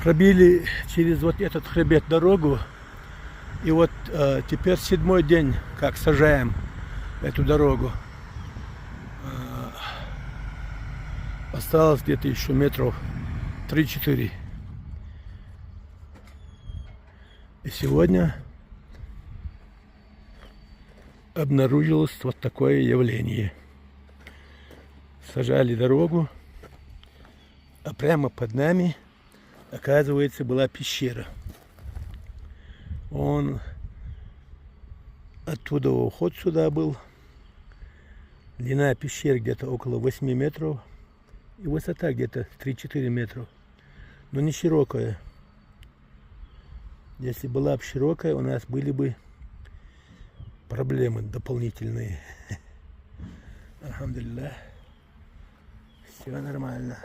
Пробили через вот этот хребет дорогу. И вот теперь 7-й день, как сажаем эту дорогу. Осталось где-то еще метров 3-4. И сегодня обнаружилось вот такое явление. Сажали дорогу, а прямо под нами, оказывается, была пещера. Оттуда уход сюда был. Длина пещеры где-то около 8 метров. И высота где-то 3-4 метра. Но не широкая. Если была бы широкая, у нас были бы проблемы дополнительные. Альхамдулиллах. Все нормально.